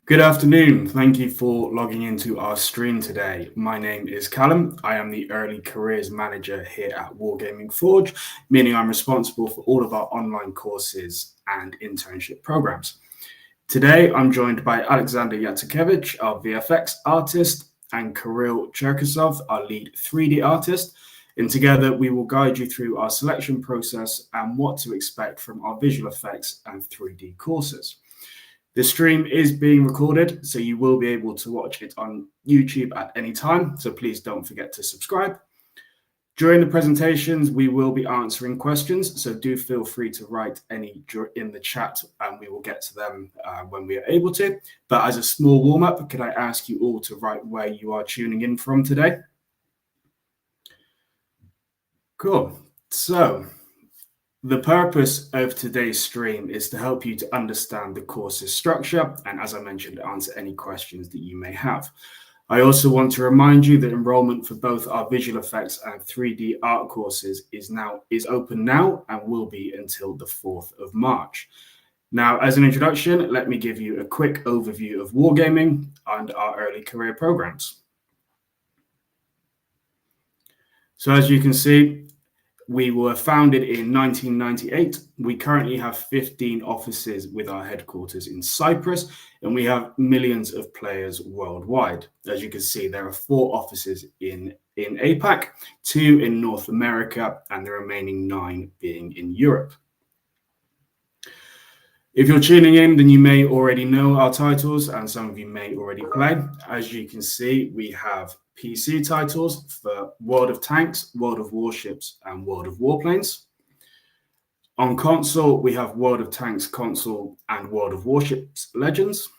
Good afternoon. Thank you for logging into our stream today. My name is Callum. I am the Early Careers Manager here at Wargaming Forge, meaning I'm responsible for all of our online courses and internship programs. Today, I'm joined by Alexander Yatsukevich, our VFX artist, and Kirill Cherkasov, our lead 3D artist. And together, we will guide you through our selection process and what to expect from our visual effects and 3D courses. The stream is being recorded, so you will be able to watch it on YouTube at any time, so please don't forget to subscribe. During the presentations, we will be answering questions, so do feel free to write any in the chat and we will get to them when we are able to. But as a small warm-up, could I ask you all to write where you are tuning in from today? Cool. So, the purpose of today's stream is to help you to understand the course's structure and, as I mentioned, answer any questions that you may have. I also want to remind you that enrollment for both our visual effects and 3D art courses is open now and will be until the 4th of March. Now, as an introduction, let me give you a quick overview of Wargaming and our early career programs. So as you can see, we were founded in 1998. We currently have 15 offices with our headquarters in Cyprus, and we have millions of players worldwide. As you can see, there are 4 offices in APAC, 2 in North America, and the remaining 9 being in Europe. If you're tuning in, then you may already know our titles, and some of you may already play. As you can see, we have PC titles for World of Tanks, World of Warships, and World of Warplanes. On console, we have World of Tanks console and World of Warships Legends.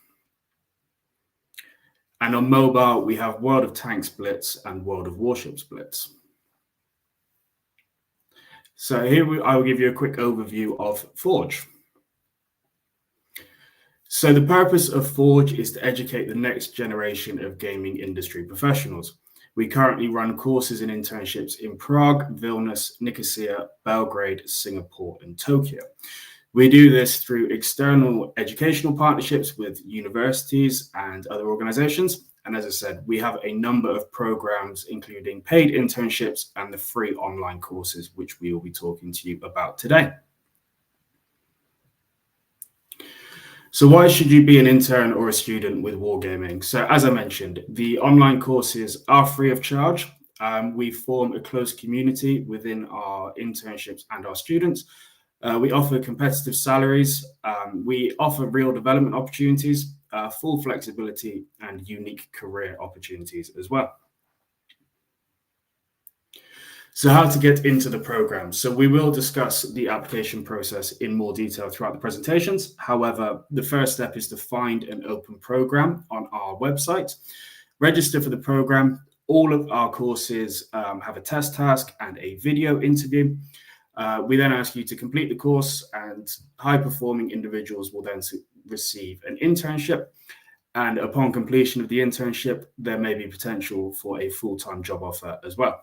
And on mobile, we have World of Tanks Blitz and World of Warships Blitz. So here I will give you a quick overview of Forge. So the purpose of Forge is to educate the next generation of gaming industry professionals. We currently run courses and internships in Prague, Vilnius, Nicosia, Belgrade, Singapore, and Tokyo. We do this through external educational partnerships with universities and other organizations. And as I said, we have a number of programs, including paid internships and the free online courses, which we will be talking to you about today. So why should you be an intern or a student with Wargaming? So as I mentioned, the online courses are free of charge. We form a close community within our internships and our students. We offer competitive salaries. We offer real development opportunities, full flexibility, and unique career opportunities as well. So how to get into the program. So we will discuss the application process in more detail throughout the presentations. However, the first step is to find an open program on our website. Register for the program. All of our courses have a test task and a video interview. We then ask you to complete the course, and high-performing individuals will then receive an internship. And upon completion of the internship, there may be potential for a full-time job offer as well.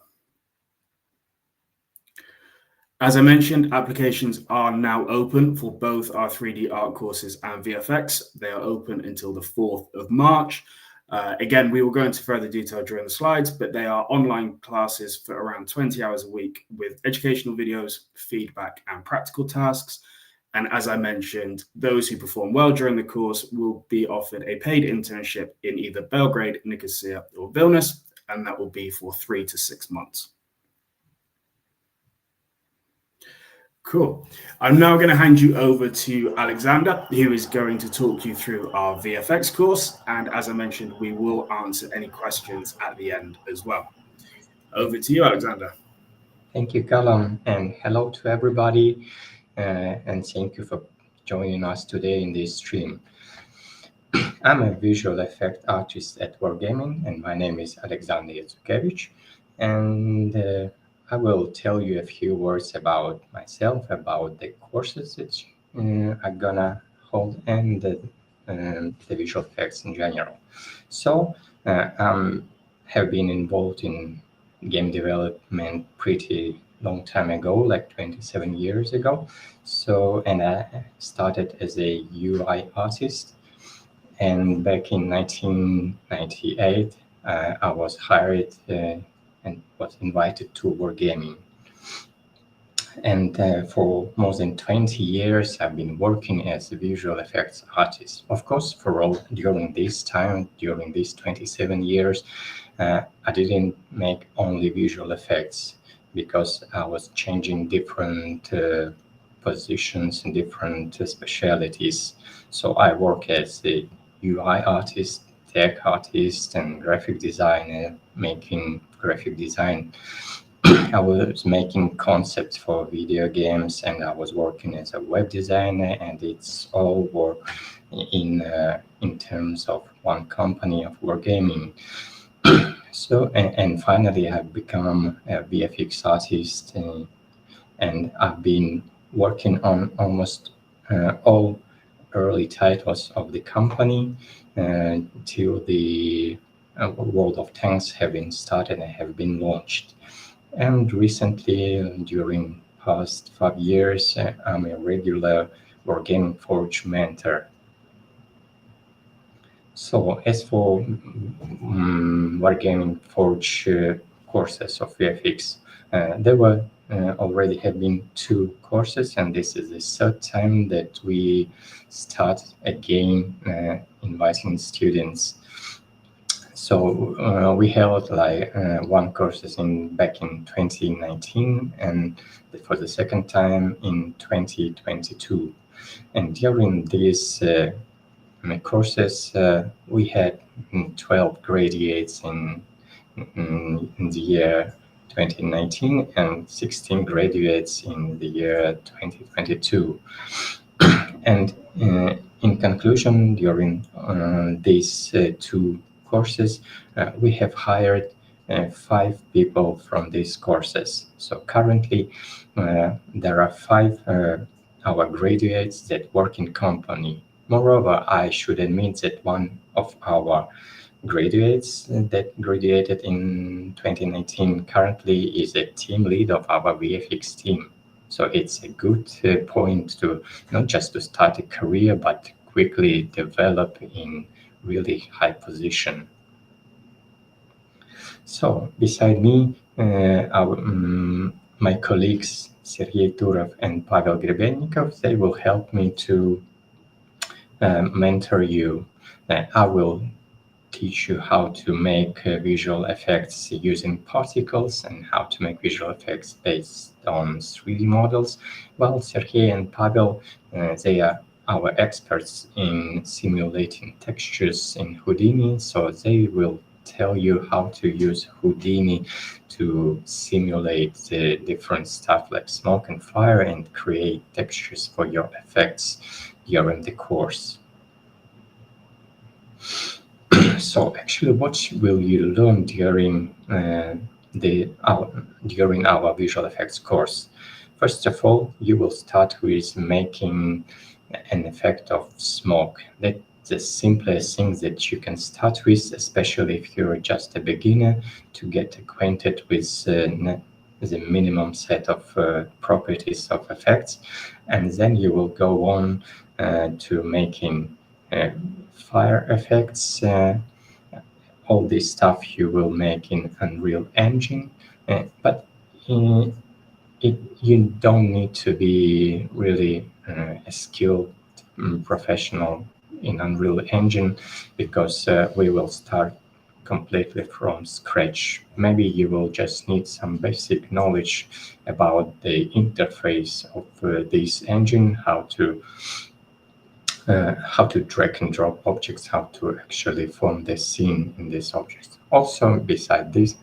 As I mentioned, applications are now open for both our 3D art courses and VFX. They are open until the 4th of March. Again, we will go into further detail during the slides, but they are online classes for around 20 hours a week with educational videos, feedback, and practical tasks. And as I mentioned, those who perform well during the course will be offered a paid internship in either Belgrade, Nicosia, or Vilnius, and that will be for 3 to 6 months. Cool. I'm now going to hand you over to Alexander, who is going to talk you through our VFX course. And as I mentioned, we will answer any questions at the end as well. Over to you, Alexander. Thank you, Callum, and hello to everybody. And thank you for joining us today in this stream. I'm a visual effect artist at Wargaming, and my name is Alexander Yatsukevich. And I will tell you a few words about myself, about the courses that I'm gonna hold, and the visual effects in general. So I have been involved in game development pretty long time ago, like 27 years ago. So, and I started as a UI artist, And back in 1998, I was hired and was invited to Wargaming. And for more than 20 years, I've been working as a visual effects artist. Of course, during this time, during these 27 years, I didn't make only visual effects because I was changing different positions and different specialities. So I work as a UI artist, tech artist, and graphic designer, making graphic design. I was making concepts for video games, and I was working as a web designer, and it's all work in terms of one company of Wargaming. So, and finally, I've become a VFX artist, and I've been working on almost all early titles of the company till the World of Tanks have been started and have been launched. And recently, during past 5 years, I'm a regular Wargaming Forge mentor. So as for Wargaming Forge courses of VFX, there were already have been 2 courses, and this is the third time that we start again inviting students. So we held like 1 courses back in 2019, and for the second time in 2022. And during these courses, we had 12 graduates in the year 2019 and 16 graduates in the year 2022. And in conclusion, during these 2 courses, we have hired 5 people from these courses. So currently, there are 5 our graduates that work in company. Moreover, I should admit that one of our graduates that graduated in 2019 currently is a team lead of our VFX team. So it's a good point to not just to start a career, but quickly develop in really high position. So beside me, my colleagues Sergey Turov and Pavel Grebennikov, they will help me to mentor you. I will teach you how to make visual effects using particles and how to make visual effects based on 3D models. Well, Sergey and Pavel, they are our experts in simulating textures in Houdini, so they will tell you how to use Houdini to simulate the different stuff like smoke and fire and create textures for your effects during the course. So actually, what will you learn during our visual effects course? First of all, you will start with making an effect of smoke. That's the simplest thing that you can start with, especially if you're just a beginner, to get acquainted with the minimum set of properties of effects, and then you will go on to making fire effects. All this stuff you will make in Unreal Engine, but you don't need to be really a skilled professional in Unreal Engine, because we will start completely from scratch. Maybe you will just need some basic knowledge about the interface of this engine, how to drag and drop objects, how to actually form the scene in these objects. Also, beside this,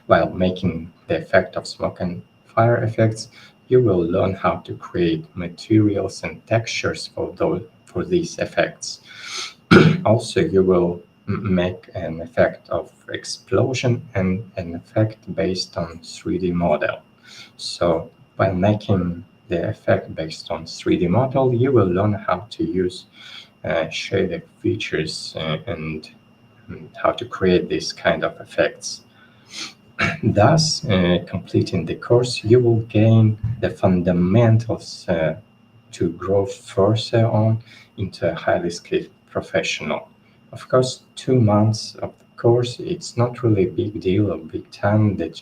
while making the effect of smoke and fire effects, you will learn how to create materials and textures for these effects. Also, you will make an effect of explosion and an effect based on 3D model. So by making the effect based on 3D model, you will learn how to use shaded features and how to create these kind of effects. Thus, completing the course, you will gain the fundamentals to grow further on into a highly skilled professional. Of course, 2 months of the course, it's not really a big deal or big time that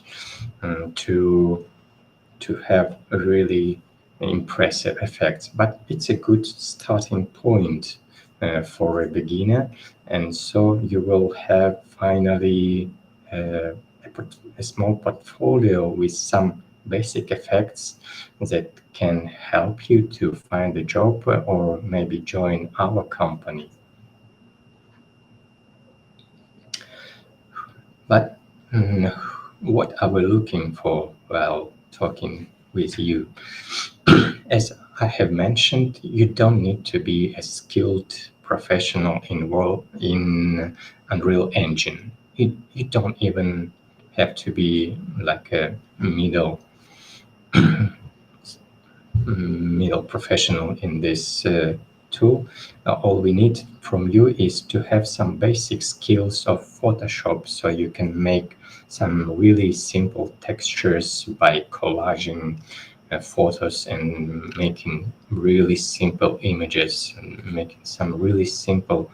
to have a really impressive effects, but it's a good starting point for a beginner, and so you will have finally a small portfolio with some basic effects that can help you to find a job or maybe join our company. But what are we looking for while talking with you? As I have mentioned, you don't need to be a skilled professional in Unreal Engine. You don't even have to be like a middle professional in this tool. All we need from you is to have some basic skills of Photoshop, so you can make some really simple textures by collaging photos and making really simple images and making some really simple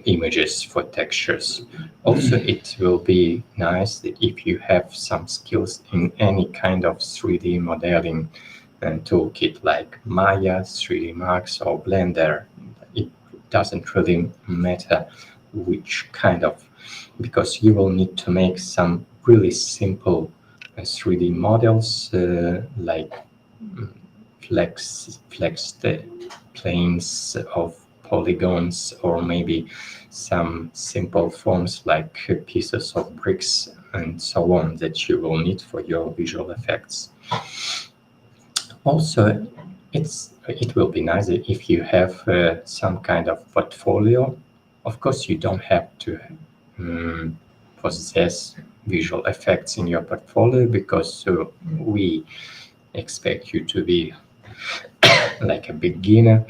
images for textures. Also, it will be nice that if you have some skills in any kind of 3D modeling toolkit like Maya, 3D Max, or Blender. It doesn't really matter which kind of, because you will need to make some really simple 3D models like flexed planes of polygons, or maybe some simple forms like pieces of bricks and so on that you will need for your visual effects. Also, it will be nice if you have some kind of portfolio. Of course, you don't have to possess visual effects in your portfolio, because we expect you to be like a beginner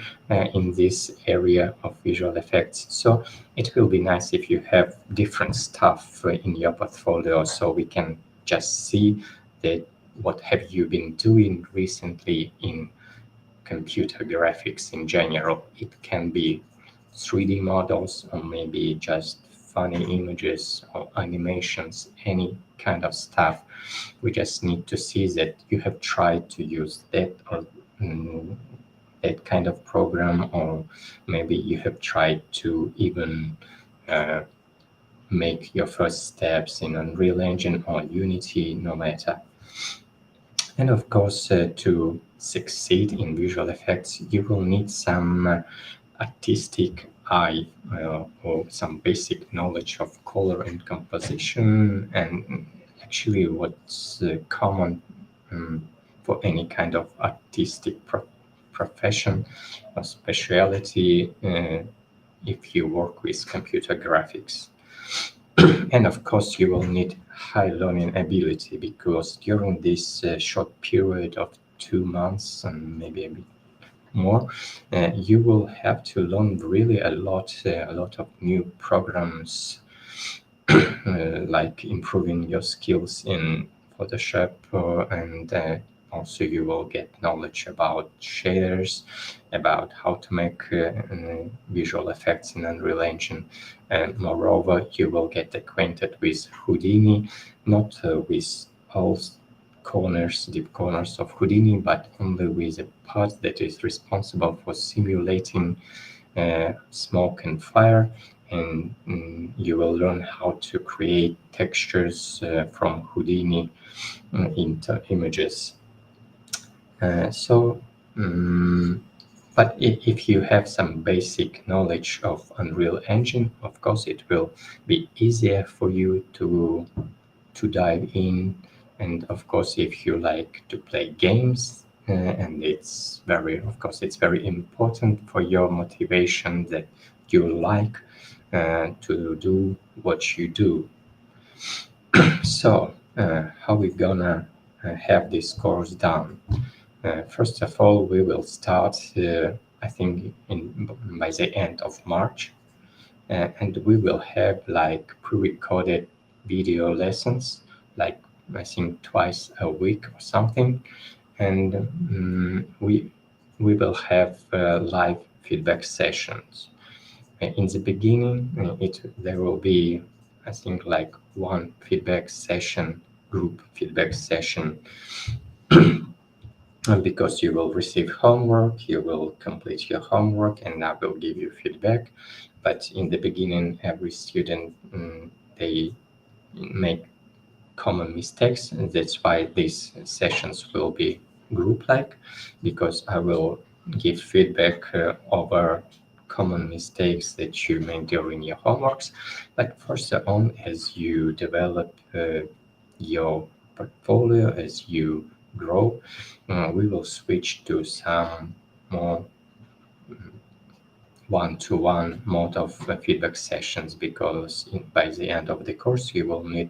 in this area of visual effects. So it will be nice if you have different stuff in your portfolio, so we can just see that what have you been doing recently in computer graphics in general. It can be 3D models, or maybe just funny images or animations, any kind of stuff. We just need to see that you have tried to use that or that kind of program, or maybe you have tried to even make your first steps in Unreal Engine or Unity, no matter. And of course, to succeed in visual effects, you will need some artistic eye or some basic knowledge of color and composition, and actually what's common for any kind of artistic profession or specialty if you work with computer graphics. And of course, you will need high learning ability, because during this short period of 2 months and maybe a bit more, you will have to learn really a lot of new programs, like improving your skills in Photoshop, and also you will get knowledge about shaders, about how to make visual effects in Unreal Engine. And moreover, you will get acquainted with Houdini, not with all deep corners of Houdini, but only with a part that is responsible for simulating smoke and fire, and you will learn how to create textures from Houdini into images. But if you have some basic knowledge of Unreal Engine, of course it will be easier for you to dive in. And of course, if you like to play games, and it's very important for your motivation that you like to do what you do. So how we gonna have this course done? First of all, we will start I think by the end of March, and we will have like pre-recorded video lessons, like I think twice a week or something. And we will have live feedback sessions. In the beginning, there will be, I think, like one feedback session, group feedback session, because you will receive homework, you will complete your homework, and I will give you feedback. But in the beginning, every student, they make common mistakes, and that's why these sessions will be group-like, because I will give feedback over common mistakes that you made during your homeworks. But further on, as you develop your portfolio, as you grow, we will switch to some more one-to-one mode of feedback sessions, because by the end of the course you will need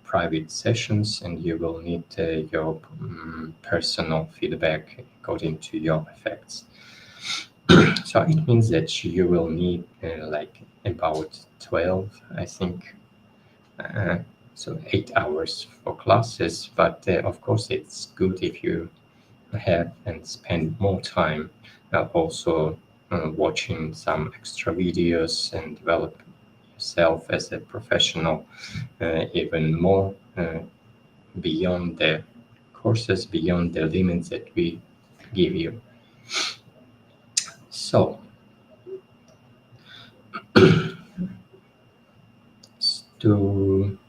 private sessions, and you will need your personal feedback according to your effects. So it means that you will need like about 12, I think, so 8 hours for classes. But of course it's good if you have and spend more time also watching some extra videos and develop yourself as a professional even more beyond the courses, beyond the limits that we give you. So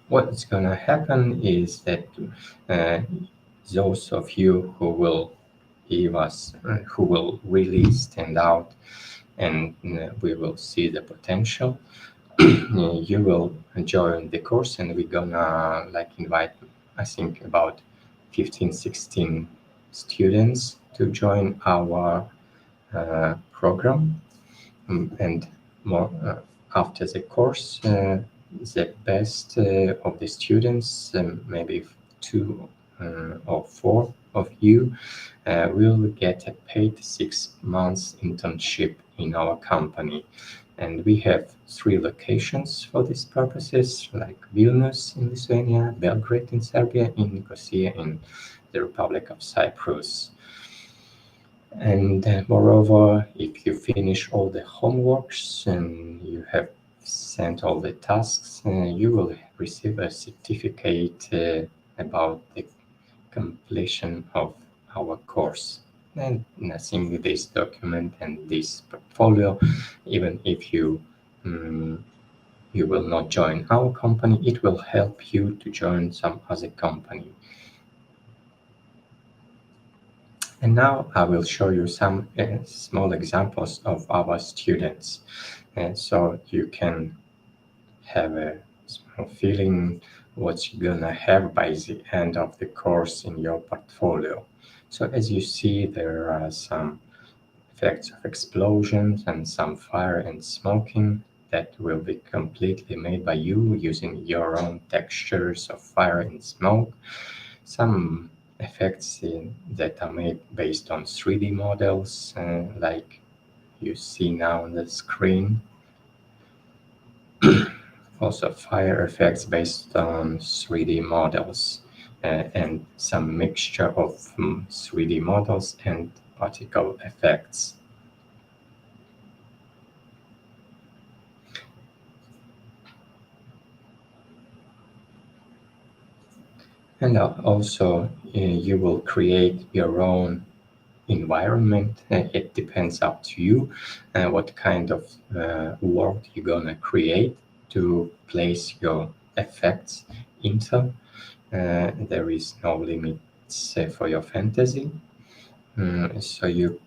what's gonna happen is that uh, those of you who will who will really stand out, and we will see the potential, you will join the course, and we're gonna like invite, I think, about 15, 16 students to join our program. And more after the course, the best of the students, maybe 2 or 4 of you, will get a paid 6 months internship in our company. And we have 3 locations for these purposes, like Vilnius in Lithuania, Belgrade in Serbia, and Nicosia in the Republic of Cyprus. And moreover, if you finish all the homeworks and you have sent all the tasks, you will receive a certificate about the completion of our course. And I think this document and this portfolio, even if you you will not join our company, it will help you to join some other company. And now I will show you some small examples of our students, so you can have a small feeling what you're gonna have by the end of the course in your portfolio. So as you see, there are some effects of explosions and some fire and smoking that will be completely made by you using your own textures of fire and smoke. Some effects that are made based on 3D models, like you see now on the screen. Also fire effects based on 3D models, and some mixture of 3D models and particle effects. And also you will create your own environment. It depends up to you what kind of world you're gonna create to place your effects into. There is no limits for your fantasy. So you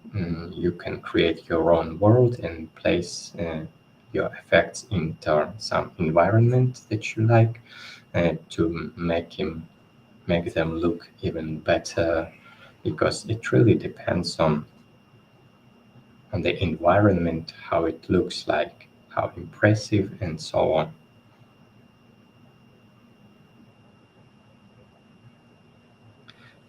can create your own world and place your effects into some environment that you like to make them look even better, because it really depends on the environment, how it looks like, how impressive, and so on.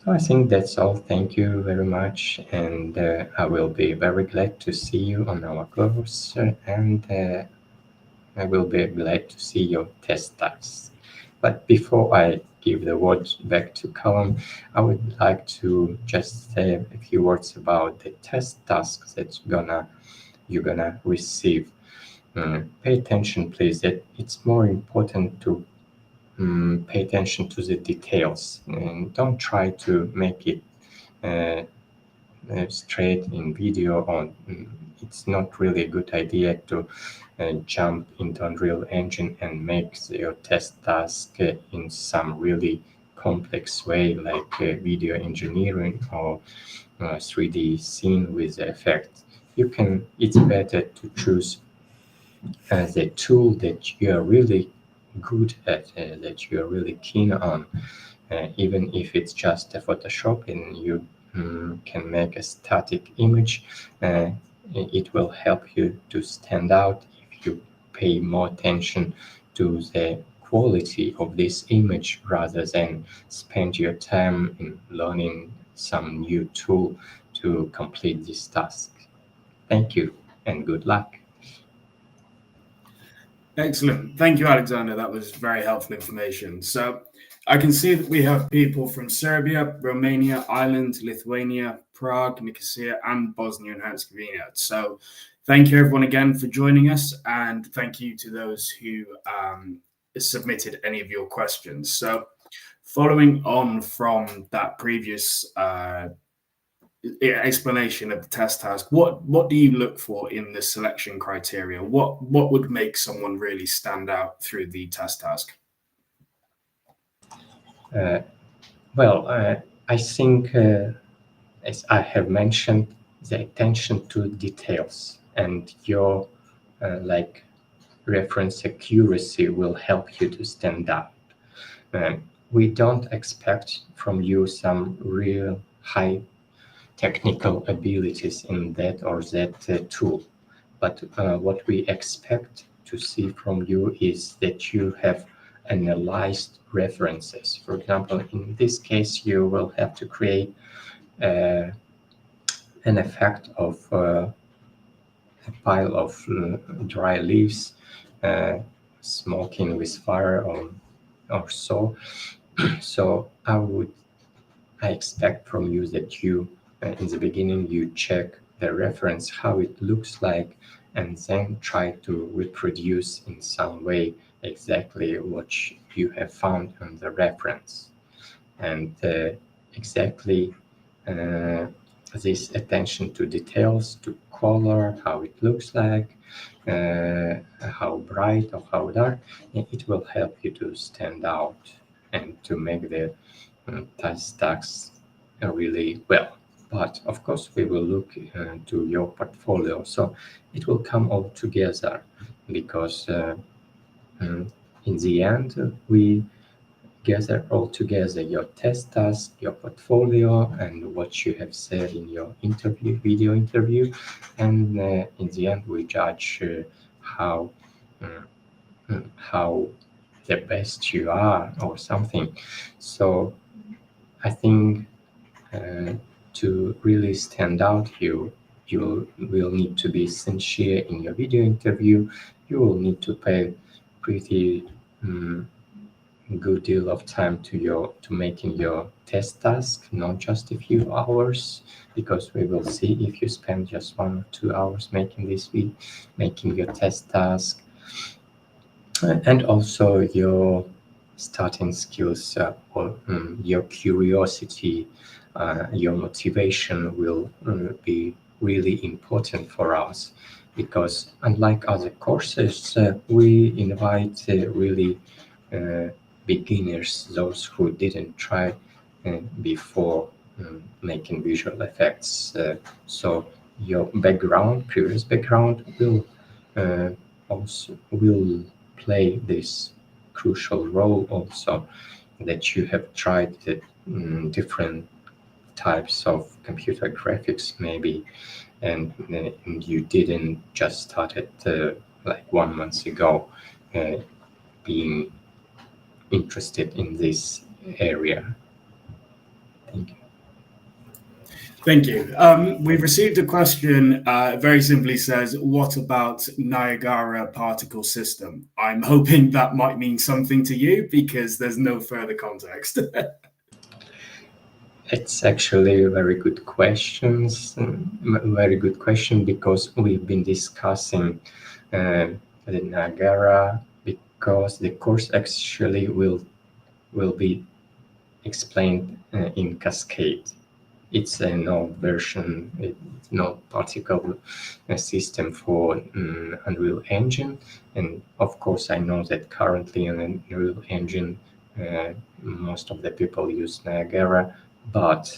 So I think that's all. Thank you very much, and I will be very glad to see you on our course, and I will be glad to see your test tasks. But before I give give the word back to Callum, I would like to just say a few words about the test tasks that you're gonna receive. Pay attention, please. That it's more important to pay attention to the details, and don't try to make it straight in video. Or it's not really a good idea to jump into Unreal Engine and make your test task in some really complex way, like video engineering or 3D scene with effect. It's better to choose the tool that you are really good at, that you are really keen on, even if it's just a Photoshop and you can make a static image. It will help you to stand out if you pay more attention to the quality of this image rather than spend your time in learning some new tool to complete this task. Thank you and good luck. Excellent. Thank you, Alexander. That was very helpful information. So I can see that we have people from Serbia, Romania, Ireland, Lithuania, Prague, Nicosia, and Bosnia and Herzegovina. So thank you, everyone, again for joining us. And thank you to those who submitted any of your questions. So following on from that previous explanation of the test task, what do you look for in the selection criteria? What would make someone really stand out through the test task? I think, as I have mentioned, the attention to details and your like reference accuracy will help you to stand out. We don't expect from you some real high technical abilities in that or that tool. But what we expect to see from you is that you have analyzed references. For example, in this case, you will have to create an effect of a pile of dry leaves smoking with fire or so. So I expect from you that you, in the beginning, you check the reference, how it looks like, and then try to reproduce in some way exactly what you have found on the reference. And exactly this attention to details, to color, how it looks like, how bright or how dark, it will help you to stand out and to make the test tasks really well. But of course, we will look to your portfolio, so it will come all together because in the end, we gather all together your test task, your portfolio, and what you have said in your video interview, and in the end, we judge how how the best you are or something. So I think to really stand out, you will need to be sincere in your video interview. You will need to pay pretty good deal of time to making your test task, not just a few hours, because we will see if you spend just 1 or 2 hours making your test task, and also your starting skills or your curiosity, your motivation will be really important for us, because unlike other courses, we invite really beginners, those who didn't try before making visual effects. So your previous background will also play this crucial role also, that you have tried the different types of computer graphics maybe, and you didn't just started like 1 month ago being interested in this area. Thank you. Thank you. We've received a question, very simply says, what about Niagara particle system? I'm hoping that might mean something to you because there's no further context. It's actually a very good very good question, because we've been discussing the Niagara, because the course actually will be explained in Cascade. It's an old version, it's no particle system for Unreal Engine. And of course, I know that currently in Unreal Engine, most of the people use Niagara, but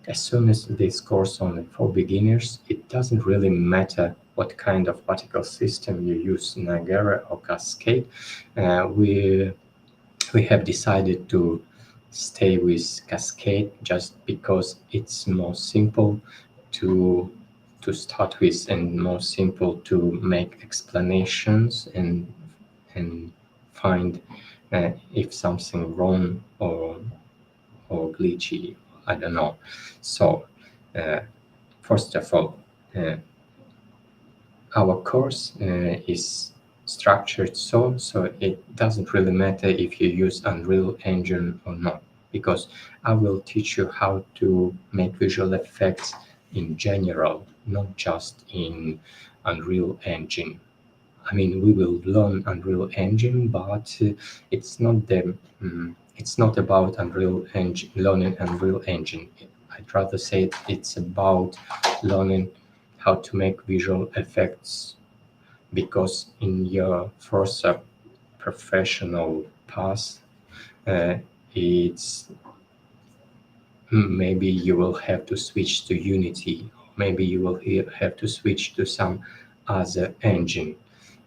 as soon as this course only for beginners, it doesn't really matter what kind of particle system you use, Niagara or Cascade. We have decided to stay with Cascade just because it's more simple to start with and more simple to make explanations and find if something wrong or glitchy, I don't know. So first of all, our course is structured so it doesn't really matter if you use Unreal Engine or not, because I will teach you how to make visual effects in general, not just in Unreal Engine. I mean, we will learn Unreal Engine, but it's not it's not about Unreal Engine, learning Unreal Engine. I'd rather say it's about learning how to make visual effects, because in your first professional path, it's maybe you will have to switch to Unity, maybe you will have to switch to some other engine.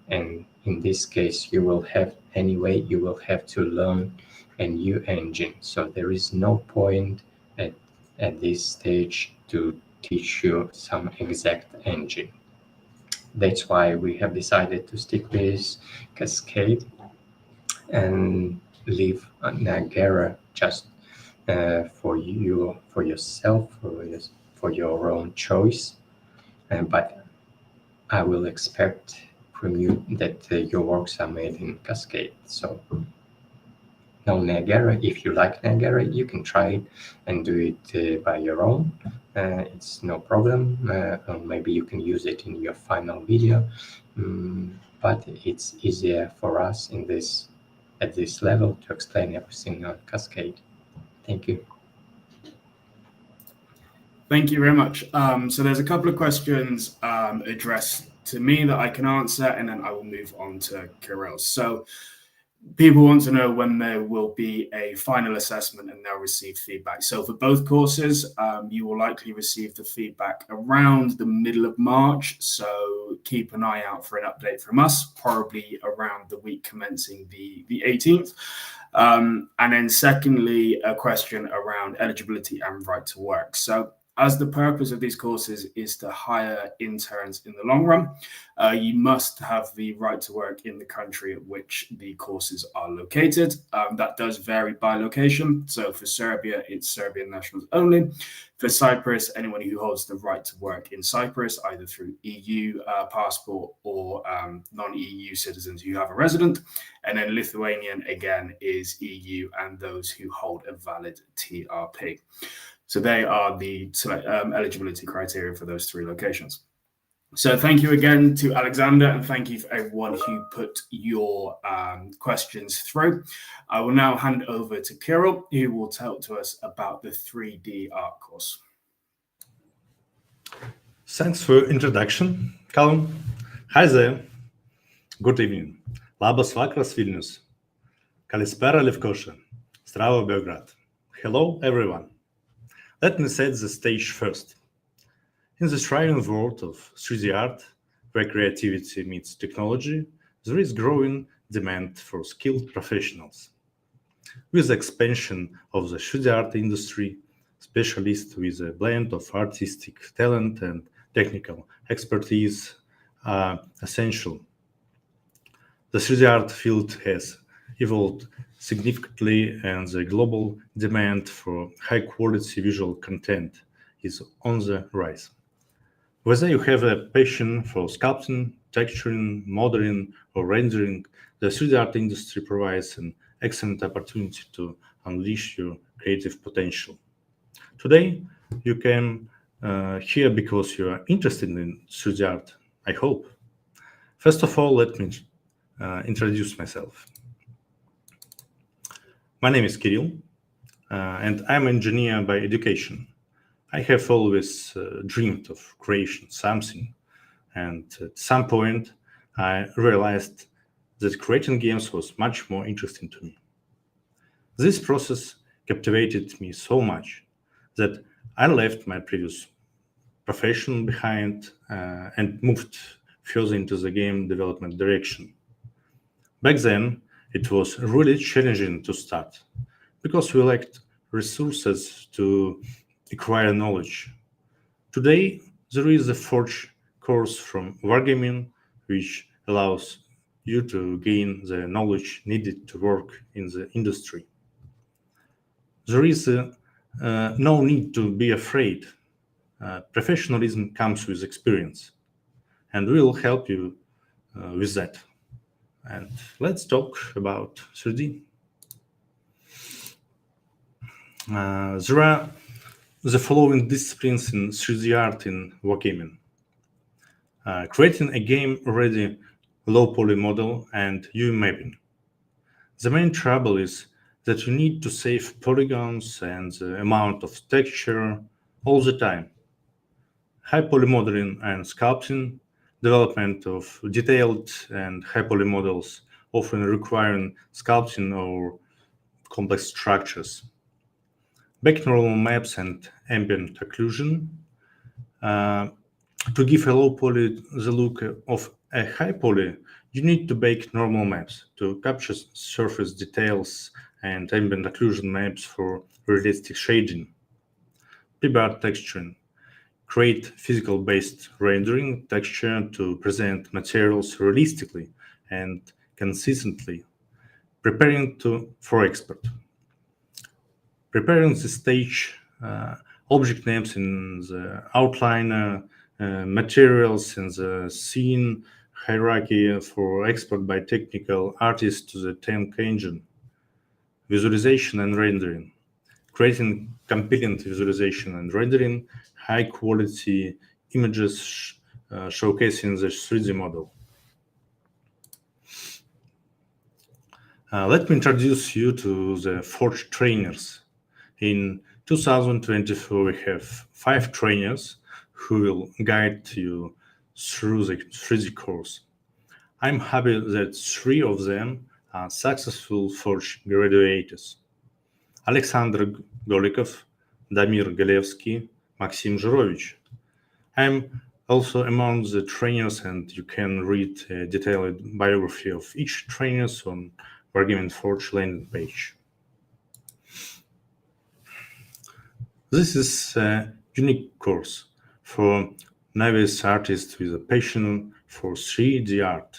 And in this case, you will have to learn a new engine. So there is no point at this stage to teach you some exact engine. That's why we have decided to stick with Cascade and leave Niagara just for you, for yourself, for your own choice. But I will expect from you that your works are made in Cascade. So no Niagara. If you like Niagara, you can try it and do it by your own. It's no problem. Or maybe you can use it in your final video. But it's easier for us at this level to explain everything on Cascade. Thank you. Thank you very much. So there's a couple of questions addressed to me that I can answer, and then I will move on to Kirill. So people want to know when there will be a final assessment and they'll receive feedback. So for both courses, you will likely receive the feedback around the middle of March. So keep an eye out for an update from us, probably around the week commencing the 18th. And then secondly, a question around eligibility and right to work. So as the purpose of these courses is to hire interns in the long run, you must have the right to work in the country at which the courses are located. That does vary by location. So for Serbia, it's Serbian nationals only. For Cyprus, anyone who holds the right to work in Cyprus, either through EU passport or non-EU citizens who have a resident. And then Lithuanian, again, is EU and those who hold a valid TRP. So they are the eligibility criteria for those three locations. So thank you again to Alexander, and thank you for everyone who put your questions through. I will now hand over to Kirill, who will talk to us about the 3D art course. Thanks for introduction, Callum. Hi there. Good evening. Labas vakaras, Vilnius. Kalispera, Lefkosha. Zdravo, Belgrade. Hello, everyone. Let me set the stage first. In the thriving world of 3D art, where creativity meets technology, there is growing demand for skilled professionals. With the expansion of the 3D art industry, specialists with a blend of artistic talent and technical expertise are essential. The 3D art field has evolved significantly, and the global demand for high-quality visual content is on the rise. Whether you have a passion for sculpting, texturing, modeling, or rendering, the 3D art industry provides an excellent opportunity to unleash your creative potential. Today, you came here because you are interested in 3D art, I hope. First of all, let me introduce myself. My name is Kirill, and I'm an engineer by education. I have always dreamed of creating something, and at some point, I realized that creating games was much more interesting to me. This process captivated me so much that I left my previous profession behind and moved further into the game development direction. Back then, it was really challenging to start because we lacked resources to acquire knowledge. Today, there is a Forge course from Wargaming which allows you to gain the knowledge needed to work in the industry. There is no need to be afraid. Professionalism comes with experience, and we will help you with that. And let's talk about 3D. There are the following disciplines in 3D art in Wargaming. Creating a game-ready low-poly model and UV mapping. The main trouble is that you need to save polygons and the amount of texture all the time. High poly modeling and sculpting, development of detailed and high poly models, often requiring sculpting or complex structures. Back normal maps and ambient occlusion. To give a low poly the look of a high poly, you need to bake normal maps to capture surface details and ambient occlusion maps for realistic shading. PBAR texturing. Create physical-based rendering texture to present materials realistically and consistently, preparing for export. Preparing the stage, object names in the outliner, materials in the scene hierarchy for export by technical artists to the tank engine. Visualization and rendering. Creating compelling visualization and rendering, high quality images showcasing the 3D model. Let me introduce you to the Forge trainers. In 2024, we have 5 trainers who will guide you through the 3D course. I'm happy that 3 of them are successful Forge graduates. Alexander Golikov, Damir Galevsky, Maxim Zhurovich. I'm also among the trainers, and you can read a detailed biography of each trainer on Wargaming Forge landing page. This is a unique course for novice artists with a passion for 3D art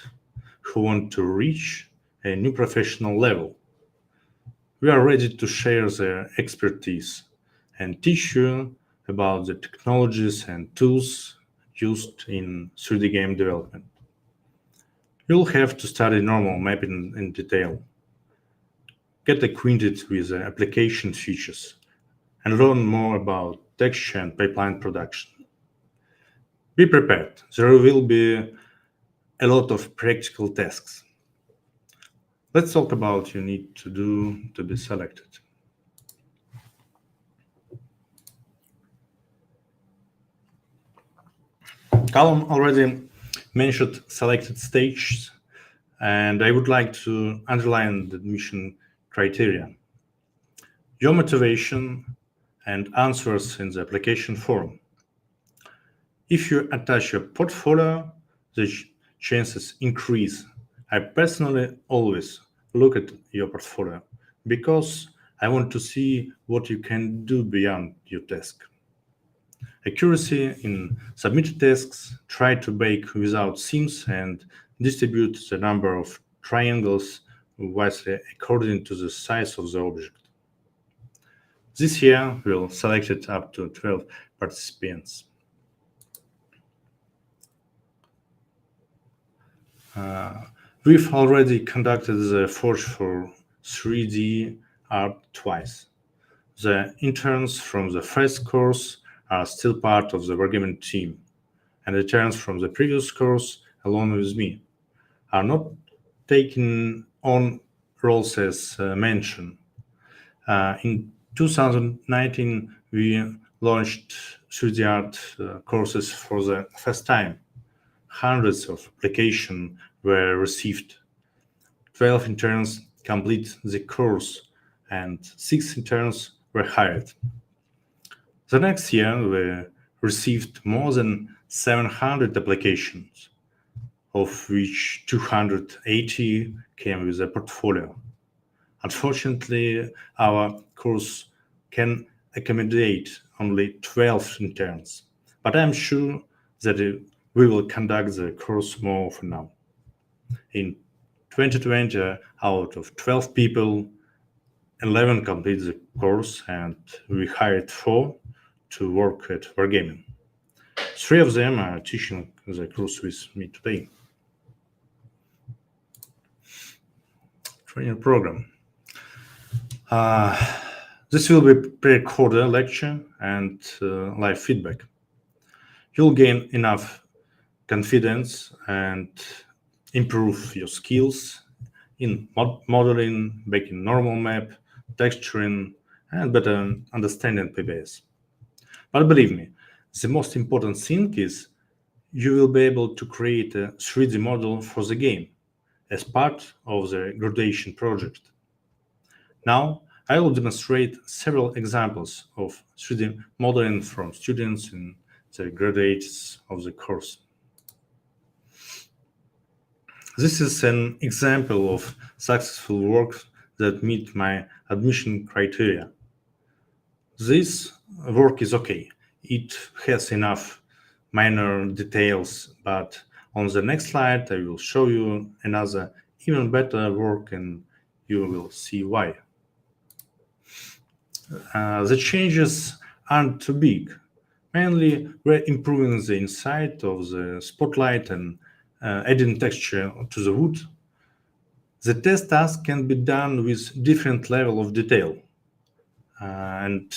who want to reach a new professional level. We are ready to share their expertise and teach you about the technologies and tools used in 3D game development. You'll have to study normal mapping in detail, get acquainted with the application features, and learn more about texture and pipeline production. Be prepared, there will be a lot of practical tasks. Let's talk about what you need to do to be selected. Callum already mentioned selected stages, and I would like to underline the admission criteria. Your motivation and answers in the application form. If you attach your portfolio, the chances increase. I personally always look at your portfolio because I want to see what you can do beyond your task. Accuracy in submitted tasks, try to bake without seams and distribute the number of triangles wisely according to the size of the object. This year, we'll select it up to 12 participants. We've already conducted the Forge for 3D art twice. The interns from the first course are still part of the Wargaming team, and the interns from the previous course, along with me, are not taking on roles as mentioned. In 2019, we launched 3D art courses for the first time. Hundreds of applications were received. 12 interns complete the course, and 6 interns were hired. The next year, we received more than 700 applications, of which 280 came with a portfolio. Unfortunately, our course can accommodate only 12 interns, but I'm sure that we will conduct the course more often now. In 2020, out of 12 people, 11 completed the course, and we hired 4 to work at Wargaming. 3 of them are teaching the course with me today. Training program. This will be pre-recorded lecture and live feedback. You'll gain enough confidence and improve your skills in modeling, making normal map, texturing, and better understanding PBS. But believe me, the most important thing is you will be able to create a 3D model for the game as part of the graduation project. Now, I will demonstrate several examples of 3D modeling from students in the graduates of the course. This is an example of successful work that meet my admission criteria. This work is okay. It has enough minor details, but on the next slide I will show you another even better work and you will see why. The changes aren't too big. Mainly, we're improving the inside of the spotlight and adding texture to the wood. The test task can be done with different level of detail. And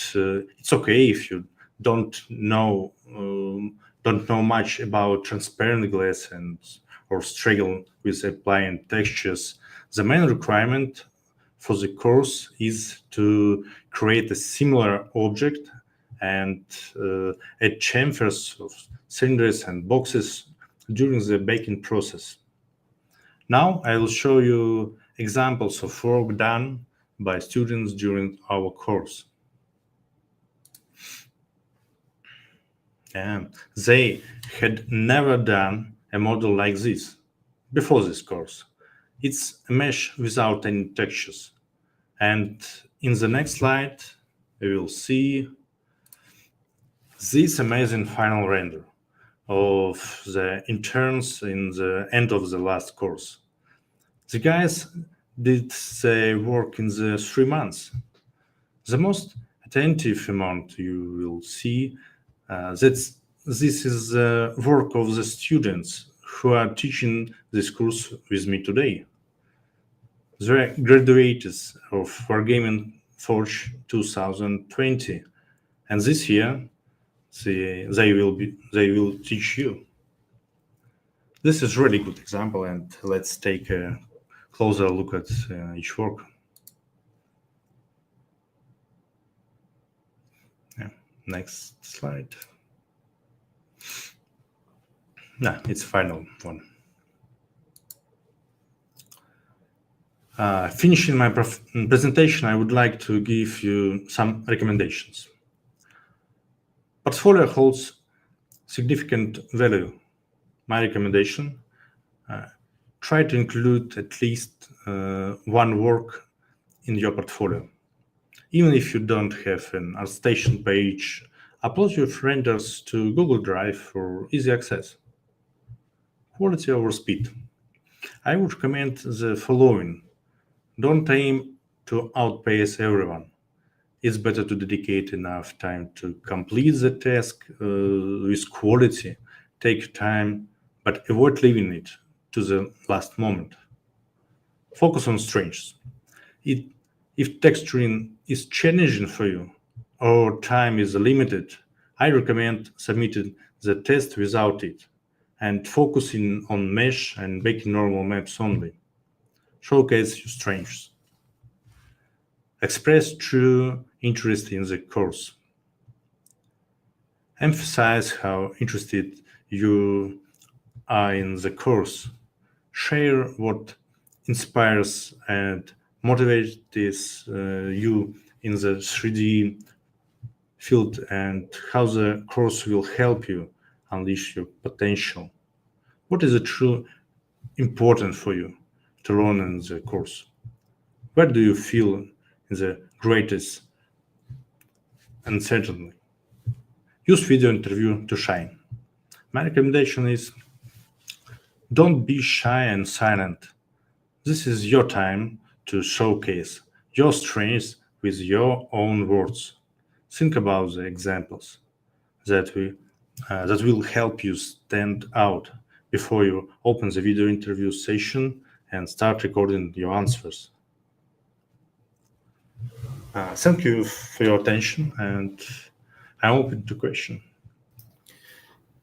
it's okay if you don't know much about transparent glass or struggle with applying textures. The main requirement for the course is to create a similar object and add chamfers of cylinders and boxes during the baking process. Now I will show you examples of work done by students during our course. And they had never done a model like this before this course. It's a mesh without any textures. And in the next slide, we will see this amazing final render of the interns in the end of the last course. The guys did their work in the 3 months. The most attentive amount you will see that this is the work of the students who are teaching this course with me today. They're graduates of Wargaming Forge 2020, and this year they will teach you. This is really good example, and let's take a closer look at each work. Yeah, next slide. No, it's final one. Finishing my presentation, I would like to give you some recommendations. Portfolio holds significant value. My recommendation, try to include at least one work in your portfolio. Even if you don't have an ArtStation page, upload your renders to Google Drive for easy access. Quality over speed. I would recommend the following. Don't aim to outpace everyone. it's better to dedicate enough time to complete the task with quality. Take time, but avoid leaving it to the last moment. Focus on strengths. If texturing is challenging for you or time is limited, I recommend submitting the test without it and focusing on mesh and making normal maps only. Showcase your strengths. Express true interest in the course. Emphasize how interested you are in the course. Share what inspires and motivates you in the 3D field and how the course will help you unleash your potential. What is true important for you to learn in the course? Where do you feel the greatest uncertainty? Use video interview to shine. My recommendation is don't be shy and silent. This is your time to showcase your strengths with your own words. Think about the examples that will help you stand out before you open the video interview session and start recording your answers. Thank you for your attention, and I'm open to questions.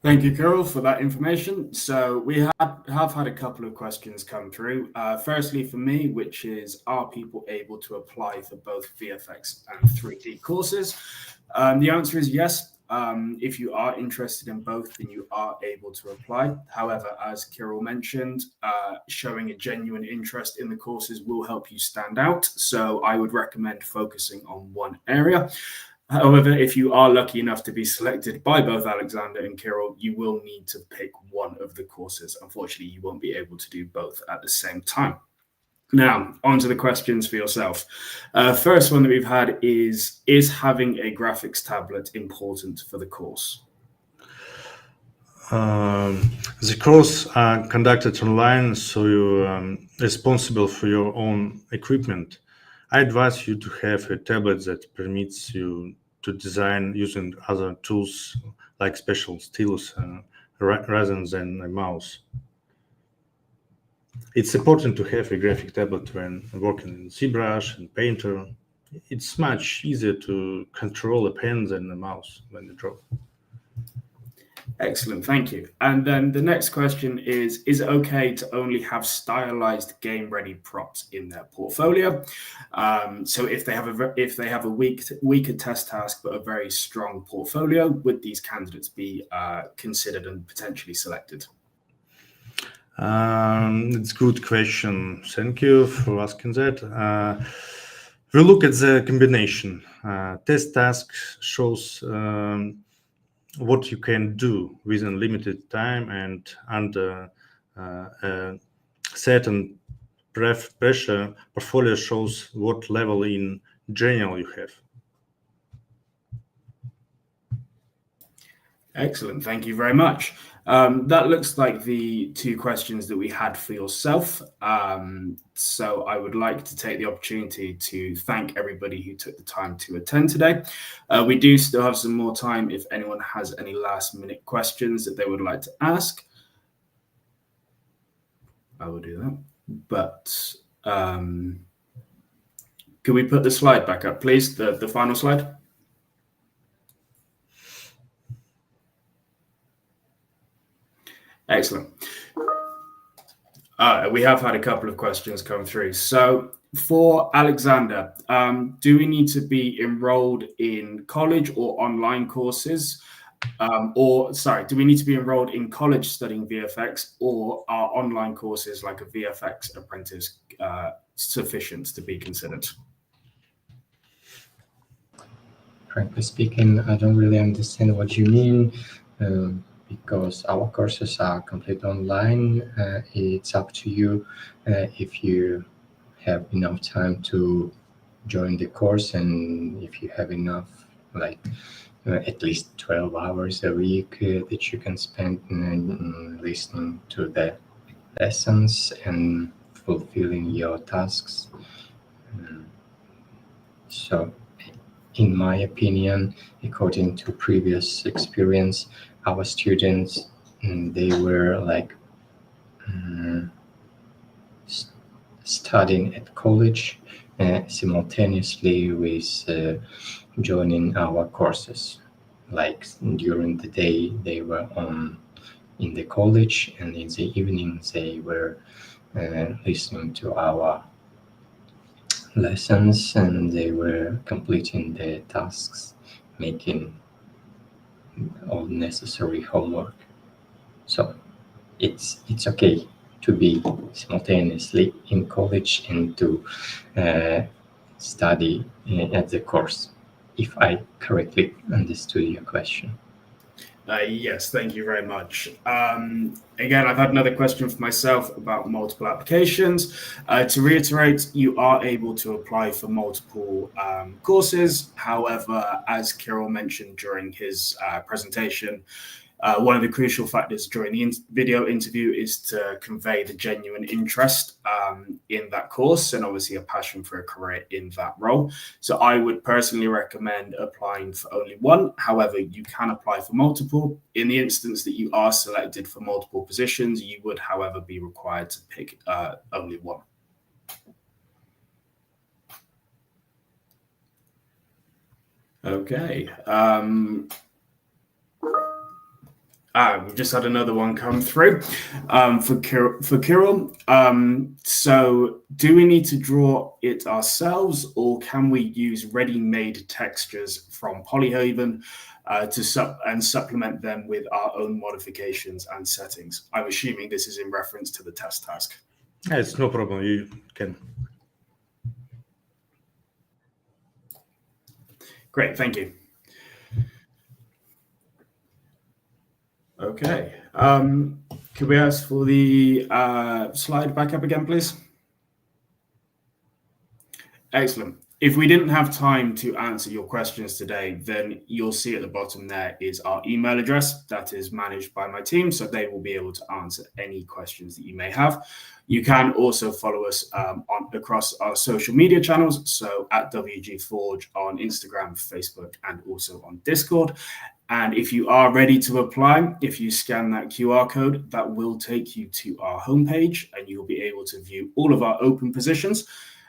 Thank you, Kirill, for that information. So we have had a couple of questions come through. Firstly, for me, which is, are people able to apply for both VFX and 3D courses? The answer is yes. If you are interested in both, then you are able to apply. However, as Kirill mentioned, showing a genuine interest in the courses will help you stand out. So I would recommend focusing on one area. However, if you are lucky enough to be selected by both Alexander and Kirill, you will need to pick one of the courses. Unfortunately, you won't be able to do both at the same time. Now, on to the questions for yourself. First one that we've had is having a graphics tablet important for the course? The course are conducted online, so you're responsible for your own equipment. I advise you to have a tablet that permits you to design using other tools like special stylus rather than a mouse. It's important to have a graphic tablet when working in ZBrush and Painter. It's much easier to control a pen than a mouse when you draw. Excellent, thank you. And then the next question is it okay to only have stylized game-ready props in their portfolio? So if they have a weaker test task but a very strong portfolio, would these candidates be considered and potentially selected? It's a good question. Thank you for asking that. We look at the combination. Test task shows what you can do within limited time and under certain pressure. Portfolio shows what level in general you have. Excellent, thank you very much. That looks like the two questions that we had for yourself. So I would like to take the opportunity to thank everybody who took the time to attend today. We do still have some more time if anyone has any last minute questions that they would like to ask. I will do that. But can we put the slide back up, please? The final slide. Excellent. We have had a couple of questions come through. So for Alexander, do we need to be enrolled in college or online courses? Do we need to be enrolled in college studying VFX, or are online courses like a VFX apprentice sufficient to be considered? Frankly speaking, I don't really understand what you mean. Because our courses are completely online. It's up to you if you have enough time to join the course, and if you have enough, like at least 12 hours a week that you can spend listening to the lessons and fulfilling your tasks. So in my opinion, according to previous experience, our students, they were like studying at college simultaneously with joining our courses. Like during the day, they were in the college, and in the evening, they were listening to our lessons, and they were completing their tasks, making all necessary homework. So it's okay to be simultaneously in college and to study at the course, if I correctly understood your question. Yes, thank you very much. Again, I've had another question for myself about multiple applications. To reiterate, you are able to apply for multiple courses. However, as Kirill mentioned during his presentation, one of the crucial factors during the video interview is to convey the genuine interest in that course and obviously a passion for a career in that role. So I would personally recommend applying for only one. However, you can apply for multiple. In the instance that you are selected for multiple positions, you would, however, be required to pick only one. Okay. We've just had another one come through for Kirill. So do we need to draw it ourselves, or can we use ready-made textures from Polyhaven and supplement them with our own modifications and settings? I'm assuming this is in reference to the test task. It's no problem. You can. Great, thank you. Okay. Could we ask for the slide back up again, please? Excellent. If we didn't have time to answer your questions today, then you'll see at the bottom there is our email address that is managed by my team, so they will be able to answer any questions that you may have. You can also follow us across our social media channels, so at WG Forge on Instagram, Facebook, and also on Discord. And if you are ready to apply, if you scan that QR code, that will take you to our homepage, and you'll be able to view all of our open positions.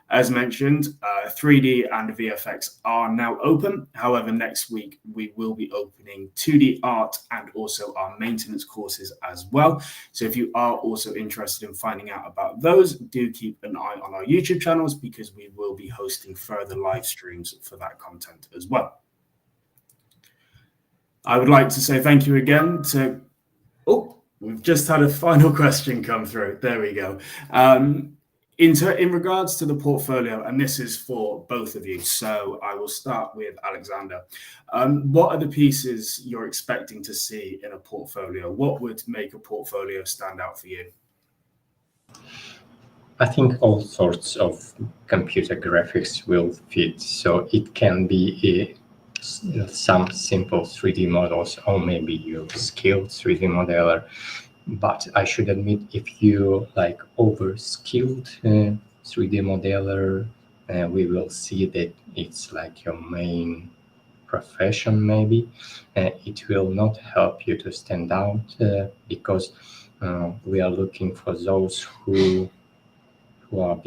As mentioned, 3D and VFX are now open. However, next week we will be opening 2D art and also our maintenance courses as well. So if you are also interested in finding out about those, do keep an eye on our YouTube channels, because we will be hosting further live streams for that content as well. I would like to say thank you again to... Oh, we've just had a final question come through. There we go. In regards to the portfolio, and this is for both of you, so I will start with Alexander. What are the pieces you're expecting to see in a portfolio? What would make a portfolio stand out for you? I think all sorts of computer graphics will fit. So it can be some simple 3D models, or maybe you skilled 3D modeler. But I should admit, if you like over-skilled 3D modeler, we will see that it's like your main profession maybe. It will not help you to stand out because we are looking for those who are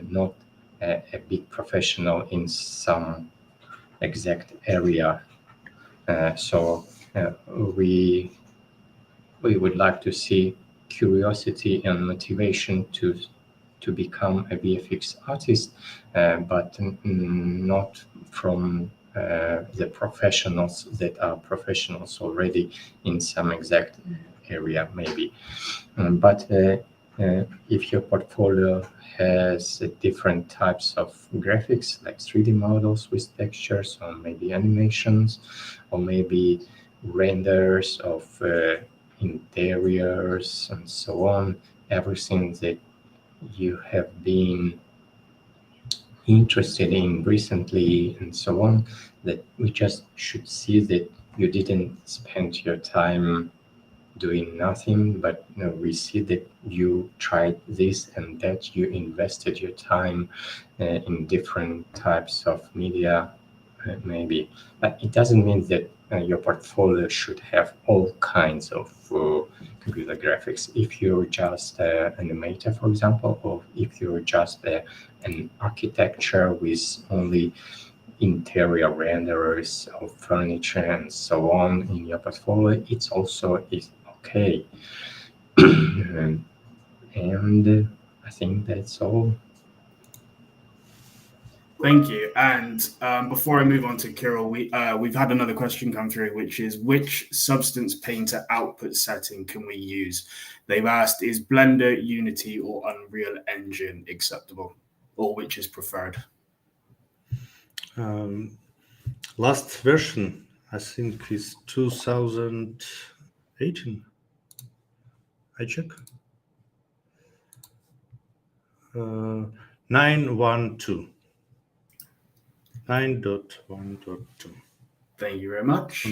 not a big professional in some exact area. So we would like to see curiosity and motivation to become a VFX artist, but not from the professionals that are professionals already in some exact area maybe. But if your portfolio has different types of graphics, like 3D models with textures, or maybe animations, or maybe renders of interiors and so on, everything that you have been interested in recently and so on, that we just should see that you didn't spend your time doing nothing, but we see that you tried this and that, you invested your time in different types of media maybe. But it doesn't mean that your portfolio should have all kinds of computer graphics. If you're just an animator, for example, or if you're just an architecture with only interior renderers of furniture and so on in your portfolio, it's also is okay. And I think that's all. Thank you. And before I move on to Kirill, we've had another question come through, which is which Substance Painter output setting can we use? They've asked, is Blender, Unity, or Unreal Engine acceptable, or which is preferred? Last version, I think, is 2018. I check. 9.1.2. 9.1.2. Thank you very much.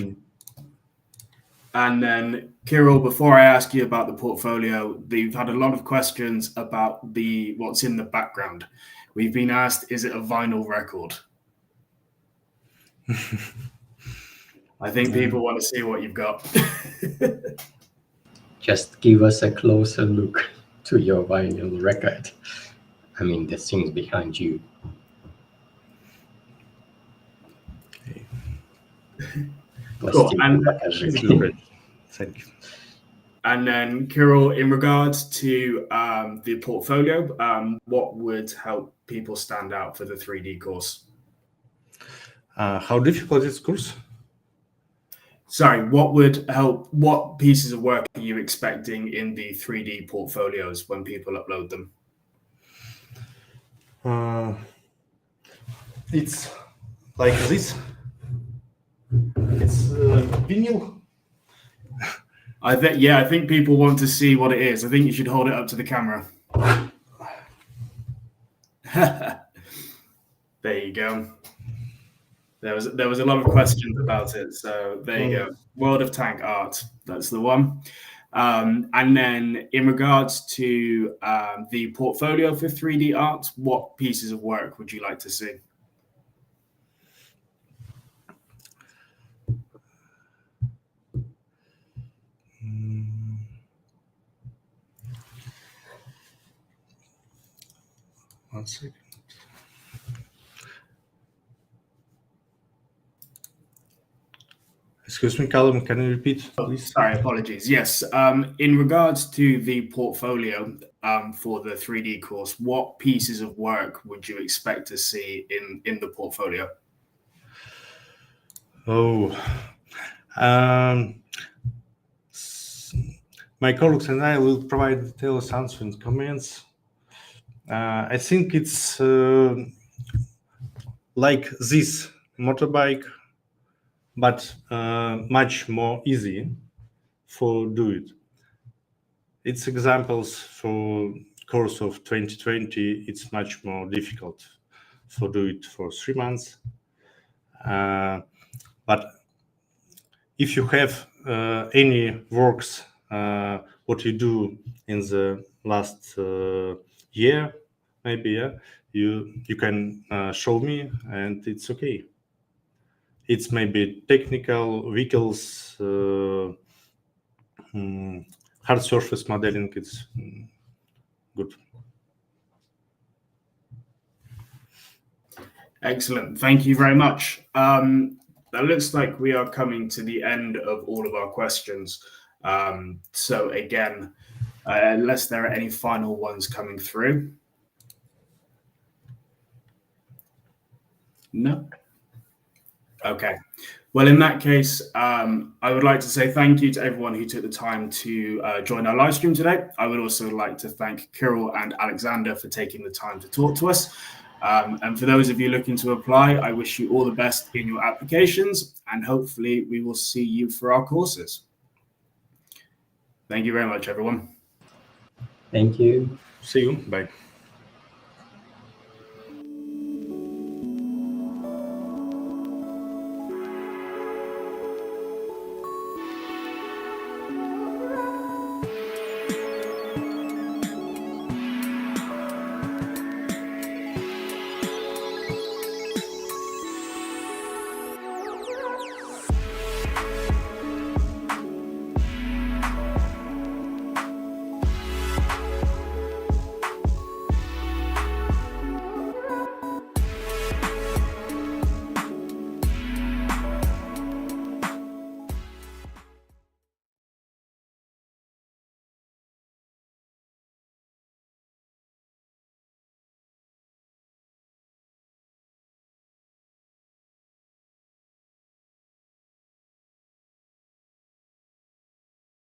And then, Kirill, before I ask you about the portfolio, we've had a lot of questions about what's in the background. We've been asked, is it a vinyl record? I think people want to see what you've got. Just give us a closer look to your vinyl record. I mean, the things behind you. Cool. And thank you. And then, Kirill, in regards to the portfolio, what would help people stand out for the 3D course? How difficult is course? Sorry, what pieces of work are you expecting in the 3D portfolios when people upload them? It's like this. It's vinyl. I think people want to see what it is. I think you should hold it up to the camera. There you go. There was a lot of questions about it, so there you go. World of Tank Art, that's the one. And then in regards to the portfolio for 3D art, what pieces of work would you like to see? One second. Excuse me, Callum, can you repeat, please? Sorry, apologies. Yes, in regards to the portfolio for the 3D course, what pieces of work would you expect to see in the portfolio? My colleagues and I will provide detailed answers in comments. I think it's like this motorbike, but much more easy for do it. It's examples for course of 2020. It's much more difficult for do it for 3 months. But if you have any works what you do in the last year, maybe you can show me, and it's okay. It's maybe technical vehicles, hard surface modeling. It's good. Excellent. Thank you very much. That looks like we are coming to the end of all of our questions. So again, unless there are any final ones coming through. No? Okay. Well, in that case, I would like to say thank you to everyone who took the time to join our live stream today. I would also like to thank Kirill and Alexander for taking the time to talk to us. And for those of you looking to apply, I wish you all the best in your applications, and hopefully we will see you for our courses. Thank you very much, everyone. Thank you. See you. Bye.